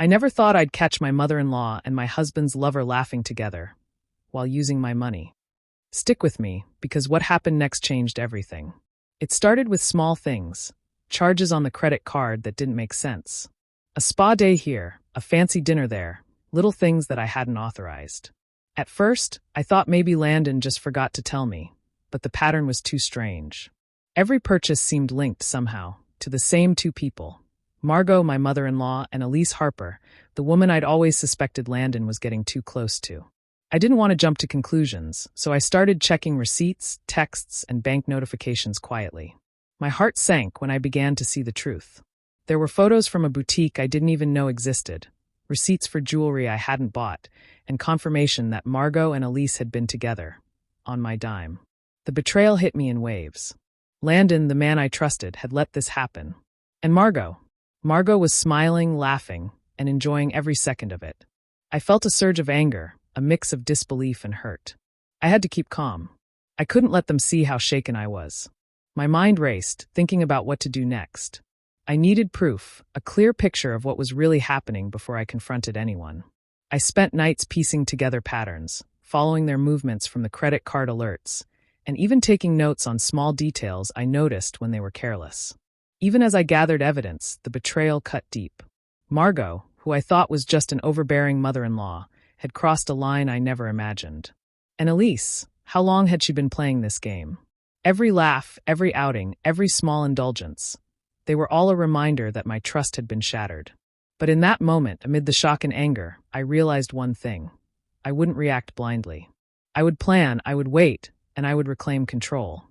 I never thought I'd catch my mother-in-law and my husband's lover laughing together while using my money. Stick with me, because what happened next changed everything. It started with small things, charges on the credit card that didn't make sense. A spa day here, a fancy dinner there, little things that I hadn't authorized. At first, I thought maybe Landon just forgot to tell me, but the pattern was too strange. Every purchase seemed linked somehow to the same two people. Margot, my mother-in-law, and Elise Harper, the woman I'd always suspected Landon was getting too close to. I didn't want to jump to conclusions, so I started checking receipts, texts, and bank notifications quietly. My heart sank when I began to see the truth. There were photos from a boutique I didn't even know existed, receipts for jewelry I hadn't bought, and confirmation that Margot and Elise had been together, on my dime. The betrayal hit me in waves. Landon, the man I trusted, had let this happen. And Margot was smiling, laughing, and enjoying every second of it. I felt a surge of anger, a mix of disbelief and hurt. I had to keep calm. I couldn't let them see how shaken I was. My mind raced, thinking about what to do next. I needed proof, a clear picture of what was really happening before I confronted anyone. I spent nights piecing together patterns, following their movements from the credit card alerts, and even taking notes on small details I noticed when they were careless. Even as I gathered evidence, the betrayal cut deep. Margot, who I thought was just an overbearing mother-in-law, had crossed a line I never imagined. And Elise, how long had she been playing this game? Every laugh, every outing, every small indulgence. They were all a reminder that my trust had been shattered. But in that moment, amid the shock and anger, I realized one thing. I wouldn't react blindly. I would plan, I would wait, and I would reclaim control.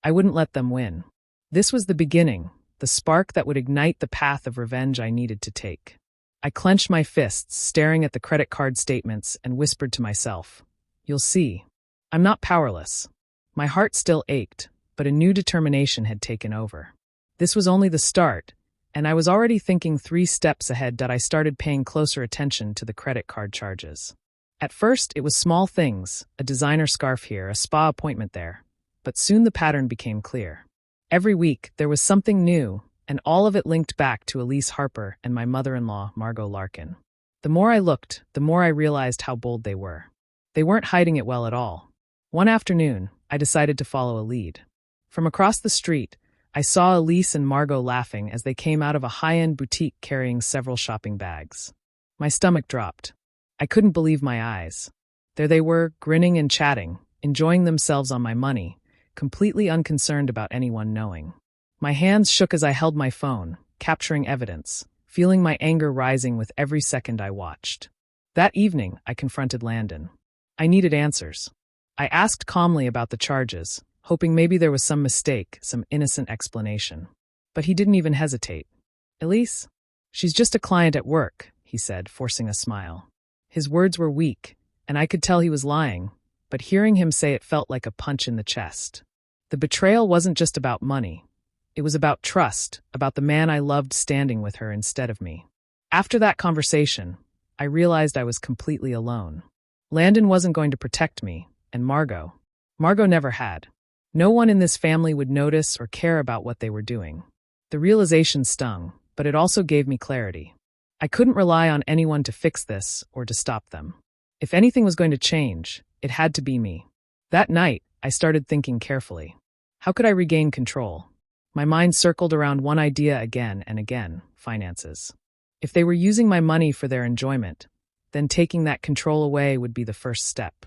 I wouldn't let them win. This was the beginning, the spark that would ignite the path of revenge I needed to take. I clenched my fists, staring at the credit card statements, and whispered to myself, "You'll see. I'm not powerless." My heart still ached, but a new determination had taken over. This was only the start, and I was already thinking 3 steps ahead that I started paying closer attention to the credit card charges. At first, it was small things, a designer scarf here, a spa appointment there, but soon the pattern became clear. Every week, there was something new, and all of it linked back to Elise Harper and my mother-in-law, Margot Larkin. The more I looked, the more I realized how bold they were. They weren't hiding it well at all. One afternoon, I decided to follow a lead. From across the street, I saw Elise and Margot laughing as they came out of a high-end boutique carrying several shopping bags. My stomach dropped. I couldn't believe my eyes. There they were, grinning and chatting, enjoying themselves on my money, completely unconcerned about anyone knowing. My hands shook as I held my phone, capturing evidence, feeling my anger rising with every second I watched. That evening, I confronted Landon. I needed answers. I asked calmly about the charges, hoping maybe there was some mistake, some innocent explanation. But he didn't even hesitate. "Elise? She's just a client at work," he said, forcing a smile. His words were weak, and I could tell he was lying, but hearing him say it felt like a punch in the chest. The betrayal wasn't just about money. It was about trust, about the man I loved standing with her instead of me. After that conversation, I realized I was completely alone. Landon wasn't going to protect me, and Margot never had. No one in this family would notice or care about what they were doing. The realization stung, but it also gave me clarity. I couldn't rely on anyone to fix this or to stop them. If anything was going to change, it had to be me. That night, I started thinking carefully. How could I regain control? My mind circled around one idea again and again: finances. If they were using my money for their enjoyment, then taking that control away would be the first step.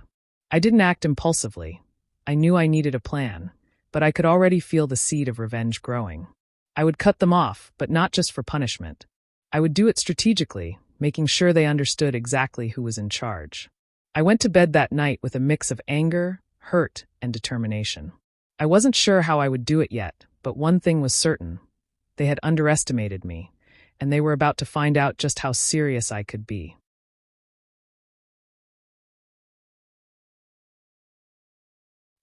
I didn't act impulsively. I knew I needed a plan, but I could already feel the seed of revenge growing. I would cut them off, but not just for punishment. I would do it strategically, making sure they understood exactly who was in charge. I went to bed that night with a mix of anger, hurt, and determination. I wasn't sure how I would do it yet, but one thing was certain. They had underestimated me, and they were about to find out just how serious I could be.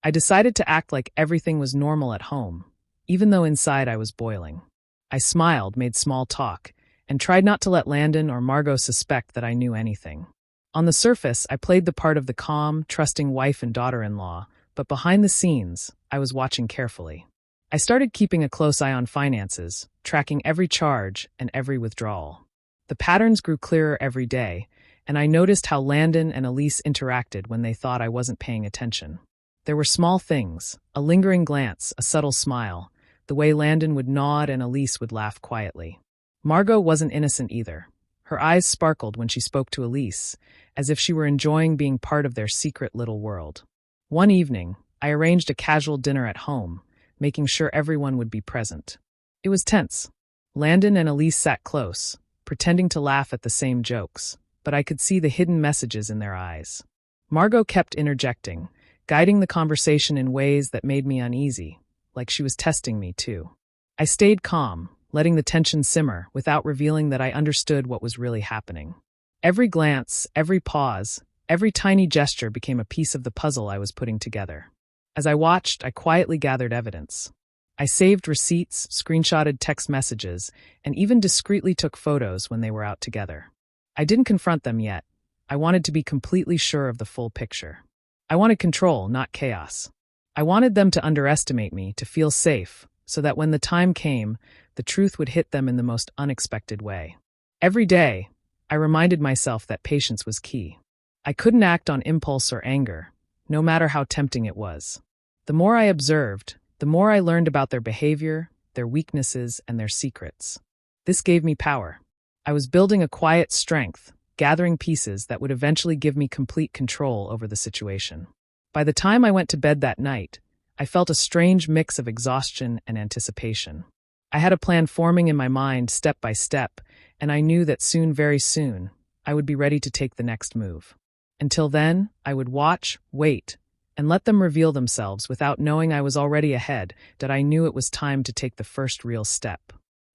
I decided to act like everything was normal at home, even though inside I was boiling. I smiled, made small talk, and tried not to let Landon or Margot suspect that I knew anything. On the surface, I played the part of the calm, trusting wife and daughter-in-law, but behind the scenes, I was watching carefully. I started keeping a close eye on finances, tracking every charge and every withdrawal. The patterns grew clearer every day, and I noticed how Landon and Elise interacted when they thought I wasn't paying attention. There were small things, a lingering glance, a subtle smile, the way Landon would nod and Elise would laugh quietly. Margot wasn't innocent either. Her eyes sparkled when she spoke to Elise, as if she were enjoying being part of their secret little world. One evening, I arranged a casual dinner at home, making sure everyone would be present. It was tense. Landon and Elise sat close, pretending to laugh at the same jokes, but I could see the hidden messages in their eyes. Margot kept interjecting, guiding the conversation in ways that made me uneasy, like she was testing me too. I stayed calm, letting the tension simmer without revealing that I understood what was really happening. Every glance, every pause, every tiny gesture became a piece of the puzzle I was putting together. As I watched, I quietly gathered evidence. I saved receipts, screenshotted text messages, and even discreetly took photos when they were out together. I didn't confront them yet. I wanted to be completely sure of the full picture. I wanted control, not chaos. I wanted them to underestimate me, to feel safe, so that when the time came, the truth would hit them in the most unexpected way. Every day, I reminded myself that patience was key. I couldn't act on impulse or anger, no matter how tempting it was. The more I observed, the more I learned about their behavior, their weaknesses, and their secrets. This gave me power. I was building a quiet strength, gathering pieces that would eventually give me complete control over the situation. By the time I went to bed that night, I felt a strange mix of exhaustion and anticipation. I had a plan forming in my mind step by step, and I knew that soon, very soon, I would be ready to take the next move. Until then, I would watch, wait, and let them reveal themselves without knowing I was already ahead, that I knew it was time to take the first real step.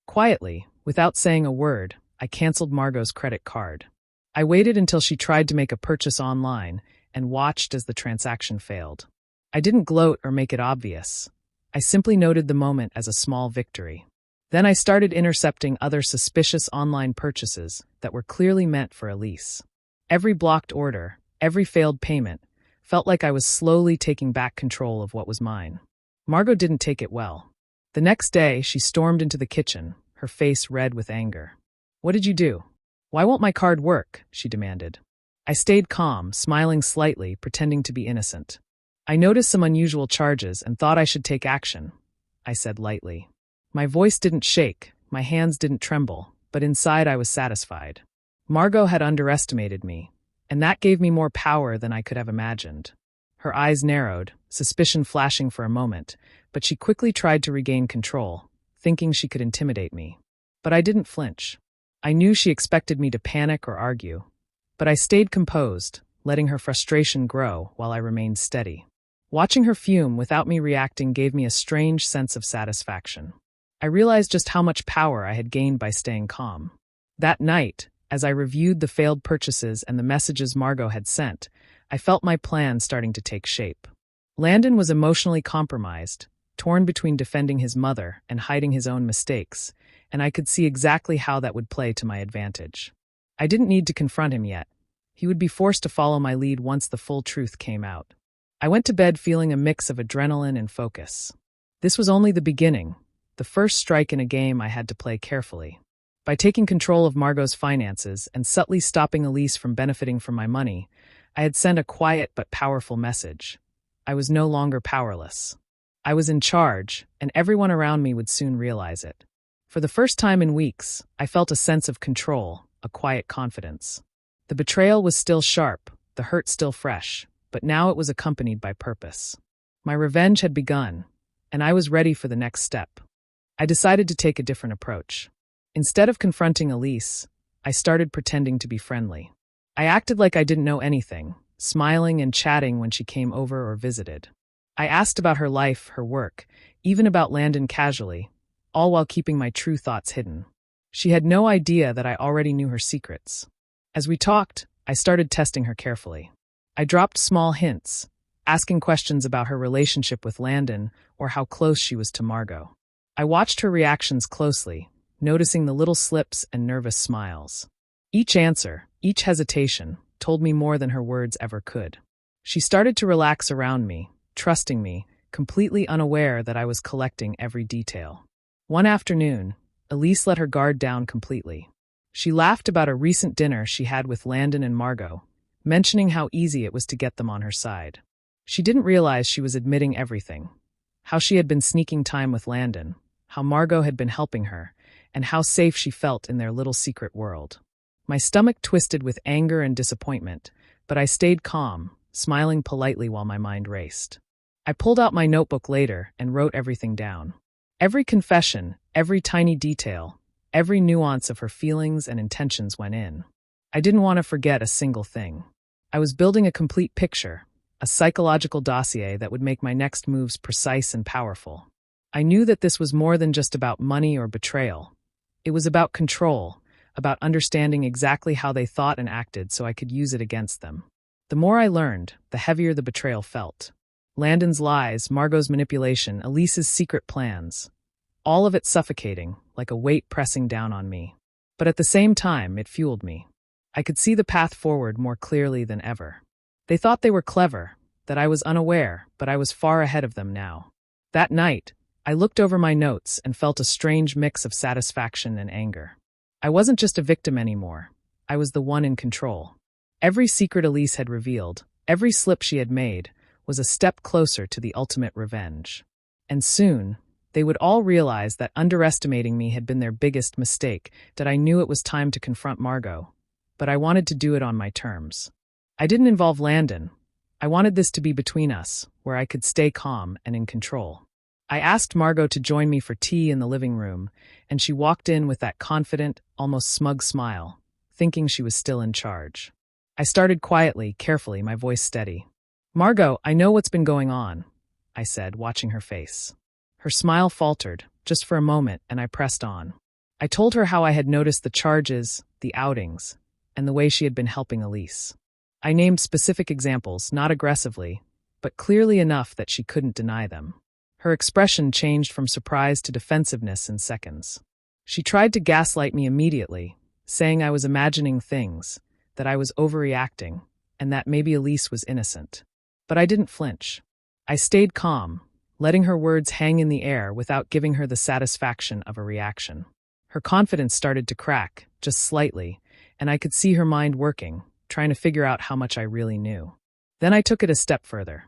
Quietly, without saying a word, I canceled Margot's credit card. I waited until she tried to make a purchase online and watched as the transaction failed. I didn't gloat or make it obvious. I simply noted the moment as a small victory. Then I started intercepting other suspicious online purchases that were clearly meant for Elise. Every blocked order, every failed payment, felt like I was slowly taking back control of what was mine. Margot didn't take it well. The next day, she stormed into the kitchen, her face red with anger. "What did you do? Why won't my card work?" she demanded. I stayed calm, smiling slightly, pretending to be innocent. "I noticed some unusual charges and thought I should take action," I said lightly. My voice didn't shake, my hands didn't tremble, but inside I was satisfied. Margot had underestimated me, and that gave me more power than I could have imagined. Her eyes narrowed, suspicion flashing for a moment, but she quickly tried to regain control, thinking she could intimidate me. But I didn't flinch. I knew she expected me to panic or argue, but I stayed composed, letting her frustration grow while I remained steady. Watching her fume without me reacting gave me a strange sense of satisfaction. I realized just how much power I had gained by staying calm. That night, as I reviewed the failed purchases and the messages Margot had sent, I felt my plan starting to take shape. Landon was emotionally compromised, torn between defending his mother and hiding his own mistakes, and I could see exactly how that would play to my advantage. I didn't need to confront him yet. He would be forced to follow my lead once the full truth came out. I went to bed feeling a mix of adrenaline and focus. This was only the beginning, the first strike in a game I had to play carefully. By taking control of Margot's finances and subtly stopping Elise from benefiting from my money, I had sent a quiet but powerful message. I was no longer powerless. I was in charge, and everyone around me would soon realize it. For the first time in weeks, I felt a sense of control, a quiet confidence. The betrayal was still sharp, the hurt still fresh, but now it was accompanied by purpose. My revenge had begun, and I was ready for the next step. I decided to take a different approach. Instead of confronting Elise, I started pretending to be friendly. I acted like I didn't know anything, smiling and chatting when she came over or visited. I asked about her life, her work, even about Landon casually, all while keeping my true thoughts hidden. She had no idea that I already knew her secrets. As we talked, I started testing her carefully. I dropped small hints, asking questions about her relationship with Landon or how close she was to Margot. I watched her reactions closely, noticing the little slips and nervous smiles. Each answer, each hesitation, told me more than her words ever could. She started to relax around me, trusting me, completely unaware that I was collecting every detail. One afternoon, Elise let her guard down completely. She laughed about a recent dinner she had with Landon and Margot, mentioning how easy it was to get them on her side. She didn't realize she was admitting everything. How she had been sneaking time with Landon, how Margot had been helping her, and how safe she felt in their little secret world. My stomach twisted with anger and disappointment, but I stayed calm, smiling politely while my mind raced. I pulled out my notebook later and wrote everything down. Every confession, every tiny detail, every nuance of her feelings and intentions went in. I didn't want to forget a single thing. I was building a complete picture, a psychological dossier that would make my next moves precise and powerful. I knew that this was more than just about money or betrayal. It was about control, about understanding exactly how they thought and acted so I could use it against them. The more I learned, the heavier the betrayal felt. Landon's lies, Margot's manipulation, Elise's secret plans. All of it suffocating, like a weight pressing down on me. But at the same time, it fueled me. I could see the path forward more clearly than ever. They thought they were clever, that I was unaware, but I was far ahead of them now. That night, I looked over my notes and felt a strange mix of satisfaction and anger. I wasn't just a victim anymore. I was the one in control. Every secret Elise had revealed, every slip she had made, was a step closer to the ultimate revenge. And soon, they would all realize that underestimating me had been their biggest mistake, that I knew it was time to confront Margot. But I wanted to do it on my terms. I didn't involve Landon. I wanted this to be between us, where I could stay calm and in control. I asked Margot to join me for tea in the living room, and she walked in with that confident, almost smug smile, thinking she was still in charge. I started quietly, carefully, my voice steady. "Margot, I know what's been going on," I said, watching her face. Her smile faltered, just for a moment, and I pressed on. I told her how I had noticed the charges, the outings, and the way she had been helping Elise. I named specific examples, not aggressively, but clearly enough that she couldn't deny them. Her expression changed from surprise to defensiveness in seconds. She tried to gaslight me immediately, saying I was imagining things, that I was overreacting, and that maybe Elise was innocent. But I didn't flinch. I stayed calm, letting her words hang in the air without giving her the satisfaction of a reaction. Her confidence started to crack, just slightly, and I could see her mind working, trying to figure out how much I really knew. Then I took it a step further.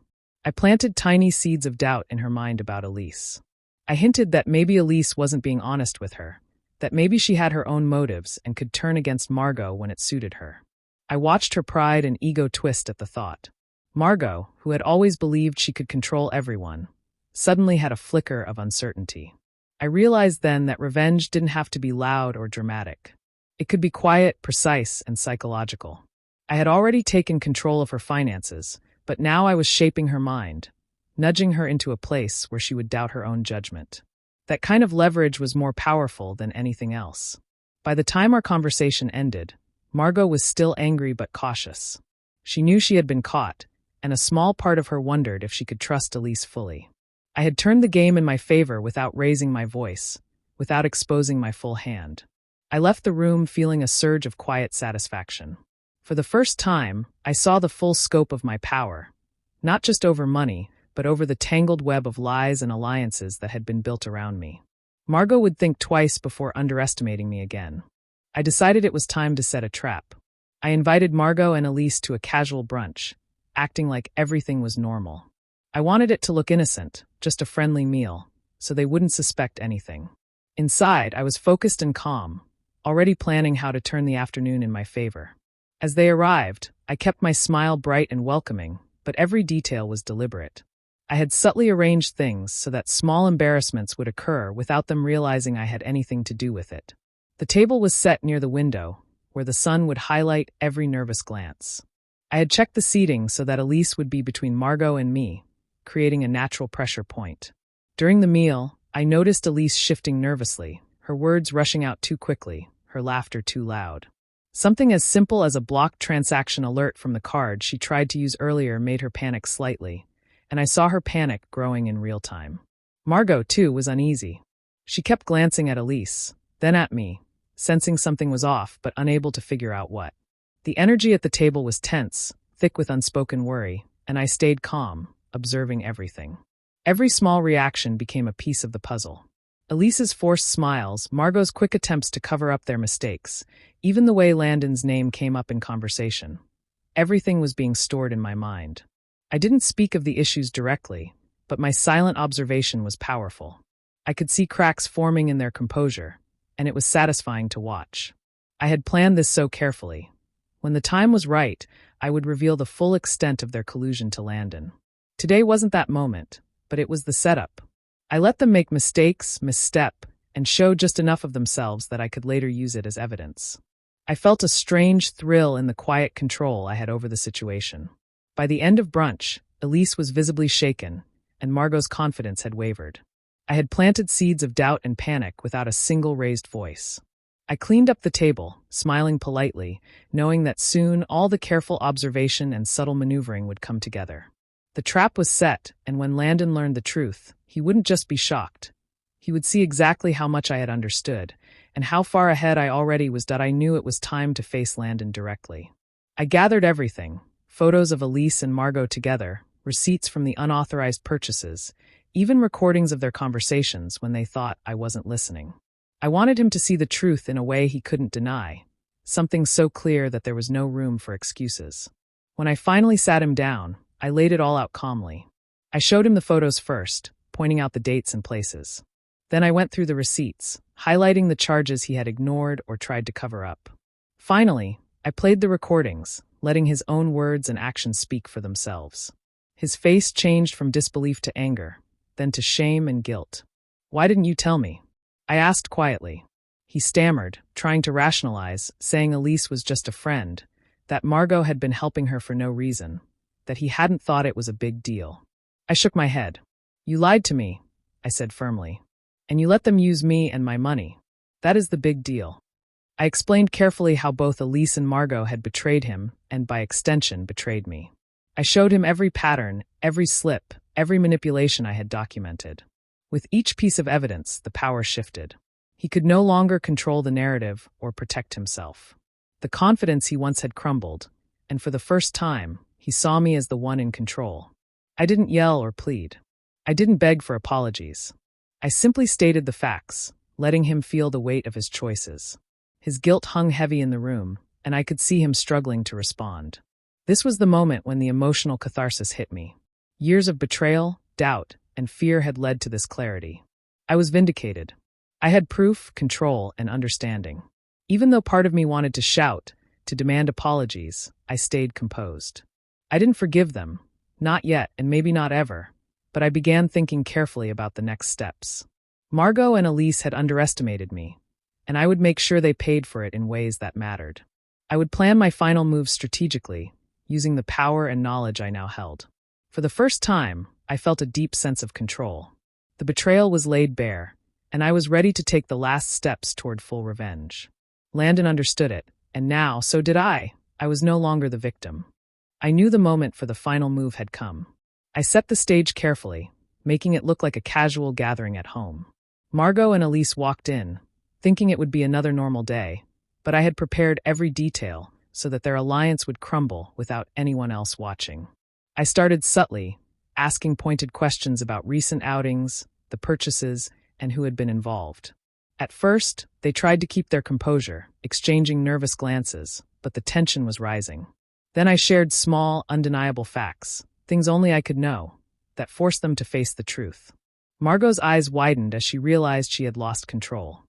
I planted tiny seeds of doubt in her mind about Elise. I hinted that maybe Elise wasn't being honest with her, that maybe she had her own motives and could turn against Margot when it suited her. I watched her pride and ego twist at the thought. Margot, who had always believed she could control everyone, suddenly had a flicker of uncertainty. I realized then that revenge didn't have to be loud or dramatic. It could be quiet, precise, and psychological. I had already taken control of her finances, but now I was shaping her mind, nudging her into a place where she would doubt her own judgment. That kind of leverage was more powerful than anything else. By the time our conversation ended, Margot was still angry but cautious. She knew she had been caught, and a small part of her wondered if she could trust Elise fully. I had turned the game in my favor without raising my voice, without exposing my full hand. I left the room feeling a surge of quiet satisfaction. For the first time, I saw the full scope of my power, not just over money, but over the tangled web of lies and alliances that had been built around me. Margot would think twice before underestimating me again. I decided it was time to set a trap. I invited Margot and Elise to a casual brunch, acting like everything was normal. I wanted it to look innocent, just a friendly meal, so they wouldn't suspect anything. Inside, I was focused and calm, already planning how to turn the afternoon in my favor. As they arrived, I kept my smile bright and welcoming, but every detail was deliberate. I had subtly arranged things so that small embarrassments would occur without them realizing I had anything to do with it. The table was set near the window, where the sun would highlight every nervous glance. I had checked the seating so that Elise would be between Margot and me, creating a natural pressure point. During the meal, I noticed Elise shifting nervously, her words rushing out too quickly, her laughter too loud. Something as simple as a blocked transaction alert from the card she tried to use earlier made her panic slightly, and I saw her panic growing in real time. Margot, too, was uneasy. She kept glancing at Elise, then at me, sensing something was off but unable to figure out what. The energy at the table was tense, thick with unspoken worry, and I stayed calm, observing everything. Every small reaction became a piece of the puzzle. Elise's forced smiles, Margot's quick attempts to cover up their mistakes, Even the way Landon's name came up in conversation. Everything was being stored in my mind. I didn't speak of the issues directly, but my silent observation was powerful. I could see cracks forming in their composure, and it was satisfying to watch. I had planned this so carefully. When the time was right, I would reveal the full extent of their collusion to Landon. Today wasn't that moment, but it was the setup. I let them make mistakes, misstep, and show just enough of themselves that I could later use it as evidence. I felt a strange thrill in the quiet control I had over the situation. By the end of brunch, Elise was visibly shaken, and Margot's confidence had wavered. I had planted seeds of doubt and panic without a single raised voice. I cleaned up the table, smiling politely, knowing that soon all the careful observation and subtle maneuvering would come together. The trap was set, and when Landon learned the truth, he wouldn't just be shocked. He would see exactly how much I had understood, and how far ahead I already was that I knew it was time to face Landon directly. I gathered everything, photos of Elise and Margot together, receipts from the unauthorized purchases, even recordings of their conversations when they thought I wasn't listening. I wanted him to see the truth in a way he couldn't deny, something so clear that there was no room for excuses. When I finally sat him down, I laid it all out calmly. I showed him the photos first, pointing out the dates and places. Then I went through the receipts, highlighting the charges he had ignored or tried to cover up. Finally, I played the recordings, letting his own words and actions speak for themselves. His face changed from disbelief to anger, then to shame and guilt. "Why didn't you tell me?" I asked quietly. He stammered, trying to rationalize, saying Elise was just a friend, that Margot had been helping her for no reason, that he hadn't thought it was a big deal. I shook my head. "You lied to me," I said firmly. "And you let them use me and my money. That is the big deal." I explained carefully how both Elise and Margot had betrayed him, and by extension betrayed me. I showed him every pattern, every slip, every manipulation I had documented. With each piece of evidence, the power shifted. He could no longer control the narrative or protect himself. The confidence he once had crumbled, and for the first time, he saw me as the one in control. I didn't yell or plead. I didn't beg for apologies. I simply stated the facts, letting him feel the weight of his choices. His guilt hung heavy in the room, and I could see him struggling to respond. This was the moment when the emotional catharsis hit me. Years of betrayal, doubt, and fear had led to this clarity. I was vindicated. I had proof, control, and understanding. Even though part of me wanted to shout, to demand apologies, I stayed composed. I didn't forgive them, not yet and maybe not ever, but I began thinking carefully about the next steps. Margot and Elise had underestimated me, and I would make sure they paid for it in ways that mattered. I would plan my final moves strategically, using the power and knowledge I now held. For the first time, I felt a deep sense of control. The betrayal was laid bare, and I was ready to take the last steps toward full revenge. Landon understood it, and now, so did I. I was no longer the victim. I knew the moment for the final move had come. I set the stage carefully, making it look like a casual gathering at home. Margot and Elise walked in, thinking it would be another normal day, but I had prepared every detail so that their alliance would crumble without anyone else watching. I started subtly, asking pointed questions about recent outings, the purchases, and who had been involved. At first, they tried to keep their composure, exchanging nervous glances, but the tension was rising. Then I shared small, undeniable facts, things only I could know, that forced them to face the truth. Margot's eyes widened as she realized she had lost control.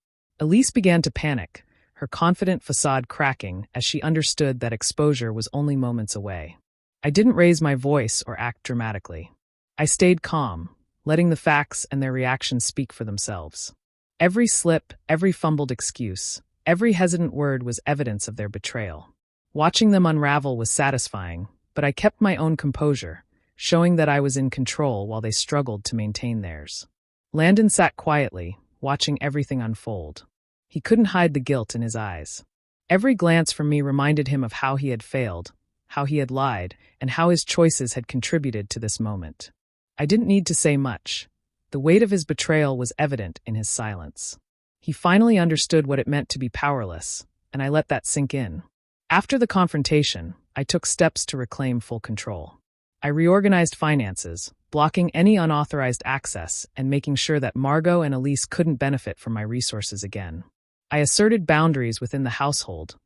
Elise began to panic, her confident facade cracking as she understood that exposure was only moments away. I didn't raise my voice or act dramatically. I stayed calm, letting the facts and their reactions speak for themselves. Every slip, every fumbled excuse, every hesitant word was evidence of their betrayal. Watching them unravel was satisfying, but I kept my own composure, showing that I was in control while they struggled to maintain theirs. Landon sat quietly, watching everything unfold. He couldn't hide the guilt in his eyes. Every glance from me reminded him of how he had failed, how he had lied, and how his choices had contributed to this moment. I didn't need to say much. The weight of his betrayal was evident in his silence. He finally understood what it meant to be powerless, and I let that sink in. After the confrontation, I took steps to reclaim full control. I reorganized finances, blocking any unauthorized access and making sure that Margot and Elise couldn't benefit from my resources again. I asserted boundaries within the household,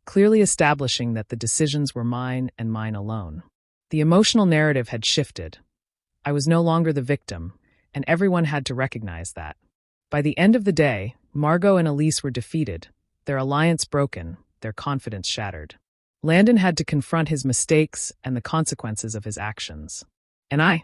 clearly establishing that the decisions were mine and mine alone. The emotional narrative had shifted. I was no longer the victim, and everyone had to recognize that. By the end of the day, Margot and Elise were defeated, their alliance broken, their confidence shattered. Landon had to confront his mistakes and the consequences of his actions. And I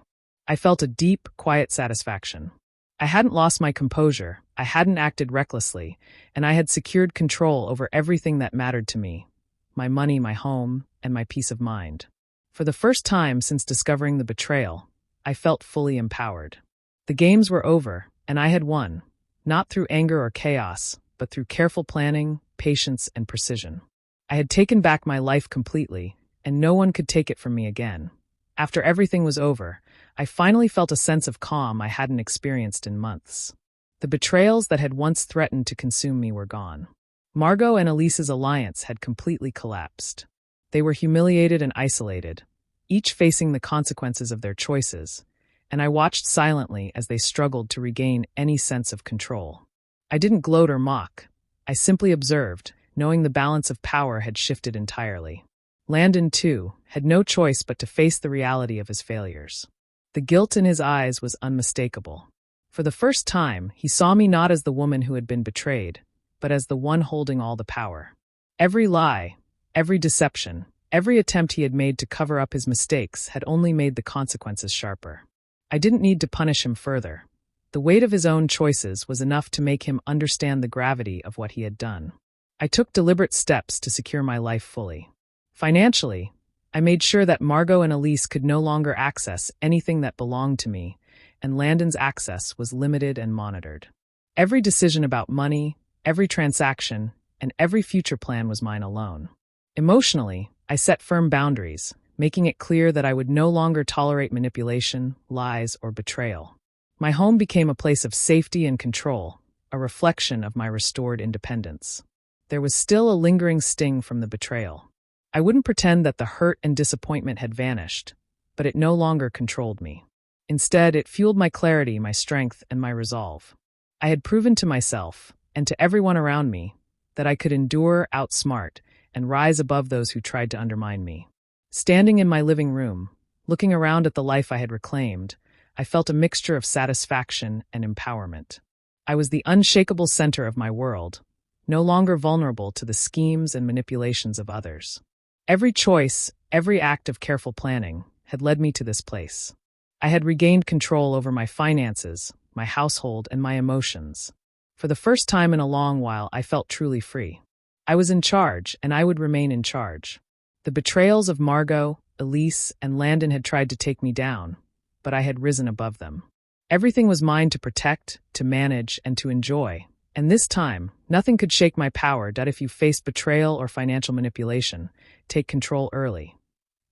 felt a deep, quiet satisfaction. I hadn't lost my composure, I hadn't acted recklessly, and I had secured control over everything that mattered to me: my money, my home, and my peace of mind. For the first time since discovering the betrayal, I felt fully empowered. The games were over, and I had won, not through anger or chaos, but through careful planning, patience, and precision. I had taken back my life completely, and no one could take it from me again. After everything was over, I finally felt a sense of calm I hadn't experienced in months. The betrayals that had once threatened to consume me were gone. Margot and Elise's alliance had completely collapsed. They were humiliated and isolated, each facing the consequences of their choices, and I watched silently as they struggled to regain any sense of control. I didn't gloat or mock. I simply observed, knowing the balance of power had shifted entirely. Landon, too, had no choice but to face the reality of his failures. The guilt in his eyes was unmistakable. For the first time, he saw me not as the woman who had been betrayed, but as the one holding all the power. Every lie, every deception, every attempt he had made to cover up his mistakes had only made the consequences sharper. I didn't need to punish him further. The weight of his own choices was enough to make him understand the gravity of what he had done. I took deliberate steps to secure my life fully. Financially, I made sure that Margot and Elise could no longer access anything that belonged to me, and Landon's access was limited and monitored. Every decision about money, every transaction, and every future plan was mine alone. Emotionally, I set firm boundaries, making it clear that I would no longer tolerate manipulation, lies, or betrayal. My home became a place of safety and control, a reflection of my restored independence. There was still a lingering sting from the betrayal. I wouldn't pretend that the hurt and disappointment had vanished, but it no longer controlled me. Instead, it fueled my clarity, my strength, and my resolve. I had proven to myself, and to everyone around me, that I could endure, outsmart, and rise above those who tried to undermine me. Standing in my living room, looking around at the life I had reclaimed, I felt a mixture of satisfaction and empowerment. I was the unshakable center of my world, no longer vulnerable to the schemes and manipulations of others. Every choice, every act of careful planning, had led me to this place. I had regained control over my finances, my household, and my emotions. For the first time in a long while, I felt truly free. I was in charge, and I would remain in charge. The betrayals of Margot, Elise, and Landon had tried to take me down, but I had risen above them. Everything was mine to protect, to manage, and to enjoy. And this time, nothing could shake my power. If you face betrayal or financial manipulation, take control early.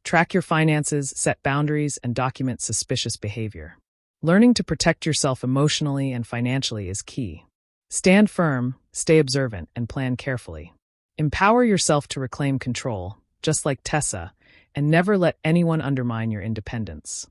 Track your finances, set boundaries, and document suspicious behavior. Learning to protect yourself emotionally and financially is key. Stand firm, stay observant, and plan carefully. Empower yourself to reclaim control, just like Tessa, and never let anyone undermine your independence.